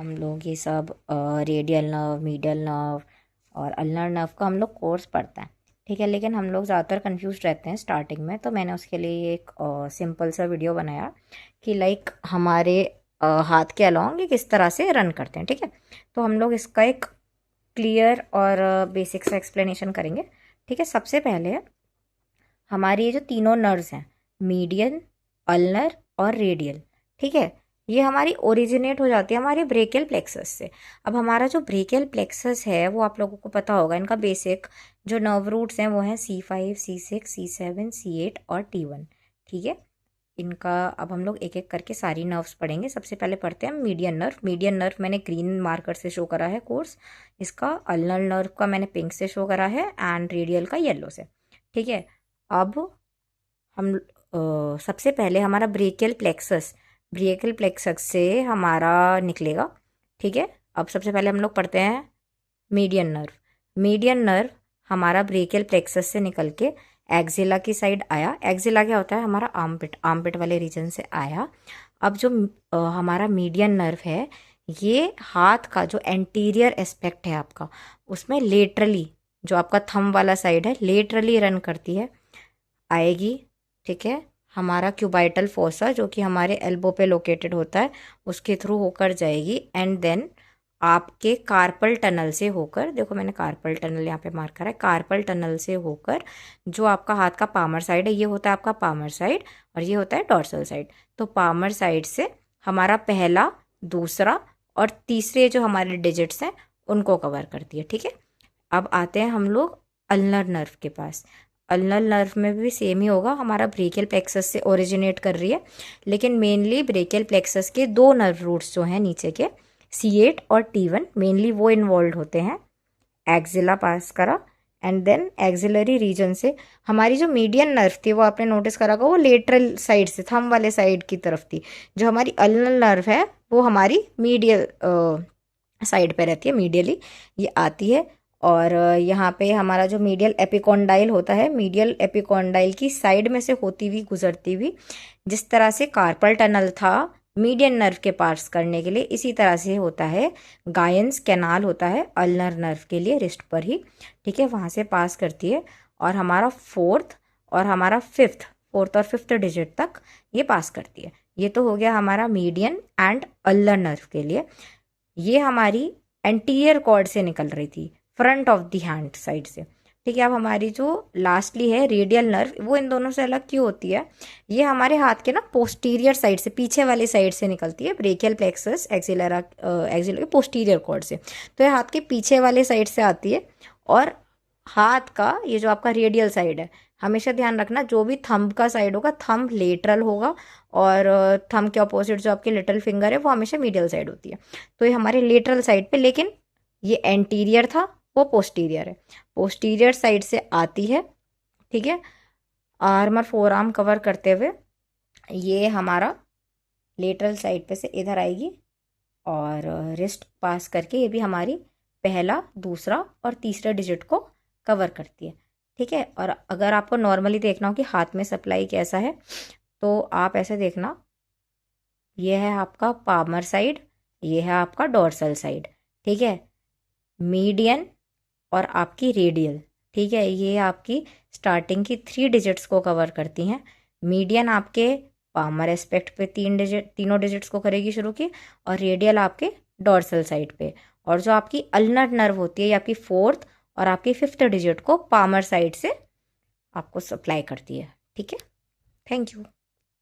हम लोग ये सब रेडियल नर्व, मीडियल नर्व और अल्नर नर्व का हम लोग कोर्स पढ़ते हैं, ठीक है। लेकिन हम लोग ज़्यादातर कंफ्यूज रहते हैं स्टार्टिंग में, तो मैंने उसके लिए एक सिंपल सा वीडियो बनाया कि लाइक हमारे हाथ के अलॉन्ग ये किस तरह से रन करते हैं, ठीक है। तो हम लोग इसका एक क्लियर और बेसिक सा एक्सप्लेनेशन करेंगे, ठीक है। सबसे पहले हमारी ये जो तीनों नर्व्स हैं, मीडियन, अल्नर और रेडियल, ठीक है, ये हमारी ओरिजिनेट हो जाती है हमारे ब्रेकियल प्लेक्सस से। अब हमारा जो ब्रेकियल प्लेक्सस है वो आप लोगों को पता होगा, इनका बेसिक जो नर्व रूट्स हैं वो हैं C5, C6, C7, C8 और T1, ठीक है। इनका अब हम लोग एक एक करके सारी नर्व्स पढ़ेंगे। सबसे पहले पढ़ते हैं मीडियन नर्व। मीडियन नर्व मैंने ग्रीन मार्कर से शो करा है कोर्स इसका, अल्नर नर्व का मैंने पिंक से शो करा है एंड रेडियल का येलो से, ठीक है। अब हम सबसे पहले हमारा ब्रेकियल प्लेक्सस से हमारा निकलेगा, ठीक है। अब सबसे पहले हम लोग पढ़ते हैं मीडियन नर्व। मीडियन नर्व हमारा ब्रेकियल प्लेक्सस से निकल के एक्जिला की साइड आया। एक्जिला क्या होता है? हमारा आर्मपिट वाले रीजन से आया। अब जो हमारा मीडियन नर्व है, ये हाथ का जो एंटीरियर एस्पेक्ट है आपका, उसमें लेटरली, जो आपका थंब वाला साइड है, लेटरली रन करती है, आएगी, ठीक है। हमारा क्यूबाइटल फोसा जो कि हमारे एल्बो पे लोकेटेड होता है, उसके थ्रू होकर जाएगी एंड देन आपके कार्पल टनल से होकर, देखो मैंने कार्पल टनल यहाँ पे मार्क करा है, कार्पल टनल से होकर जो आपका हाथ का पामर साइड है, ये होता है आपका पामर साइड और ये होता है डॉर्सल साइड। तो पामर साइड से हमारा पहला, दूसरा और तीसरे जो हमारे डिजिट्स हैं उनको कवर करती है, ठीक है। अब आते हैं हम लोग अल्नर नर्व के पास। अल्नर नर्व में भी सेम ही होगा, हमारा ब्रेकियल प्लेक्सस से ओरिजिनेट कर रही है, लेकिन मेनली ब्रेकियल प्लेक्सस के दो नर्व रूट्स जो हैं नीचे के, C8 और T1, मेनली वो इन्वॉल्व होते हैं। एक्जिला पास करा एंड देन एक्जिलरी रीजन से हमारी जो मीडियन नर्व थी, वो आपने नोटिस करा होगा, वो लेटरल साइड से, थंब वाले साइड की तरफ थी। जो हमारी अल्नर नर्व है वो हमारी मीडियल साइड पे रहती है, मीडियली ये आती है। और यहाँ पे हमारा जो मीडियल एपिकोंडाइल होता है, मीडियल एपिकोंडाइल की साइड में से होती हुई गुजरती हुई, जिस तरह से कार्पल टनल था मीडियन नर्व के पास करने के लिए, इसी तरह से होता है गायंस कैनाल होता है अल्नर नर्व के लिए, रिस्ट पर ही, ठीक है, वहाँ से पास करती है। और हमारा फोर्थ और फिफ्थ डिजिट तक ये पास करती है। ये तो हो गया हमारा मीडियन एंड अल्नर नर्व के लिए। ये हमारी एंटीरियर कॉर्ड से निकल रही थी, front of the hand side से, ठीक है। अब हमारी जो लास्टली है रेडियल नर्व, वो इन दोनों से अलग क्यों होती है? ये हमारे हाथ के ना पोस्टीरियर साइड से, पीछे वाली साइड से निकलती है, brachial plexus axillary posterior cord से, तो ये हाथ के पीछे वाले साइड से आती है। और हाथ का ये जो आपका रेडियल साइड है, हमेशा ध्यान रखना, जो भी थंब का साइड होगा, थंब लेटरल होगा और थंब के अपोजिट जो आपकी लिटिल फिंगर है वो हमेशा मीडियल साइड होती है। तो ये हमारे लेटरल साइड पे, लेकिन ये एंटीरियर था, वो पोस्टीरियर है, पोस्टीरियर साइड से आती है, ठीक है। आर्मर फोर आर्म कवर करते हुए ये हमारा लेटरल साइड पे से इधर आएगी और रिस्ट पास करके ये भी हमारी पहला, दूसरा और तीसरा डिजिट को कवर करती है, ठीक है। और अगर आपको नॉर्मली देखना हो कि हाथ में सप्लाई कैसा है, तो आप ऐसे देखना, ये है आपका पामर साइड, ये है आपका डॉर्सल साइड, ठीक है। मीडियन और आपकी रेडियल, ठीक है, ये आपकी स्टार्टिंग की 3 डिजिट्स को कवर करती हैं। मीडियन आपके पामर एस्पेक्ट पे तीनों डिजिट्स को करेगी शुरू की, और रेडियल आपके डॉर्सल साइड पे। और जो आपकी अल्नर नर्व होती है, ये आपकी फोर्थ और आपकी फिफ्थ डिजिट को पामर साइड से आपको सप्लाई करती है, ठीक है। Thank you.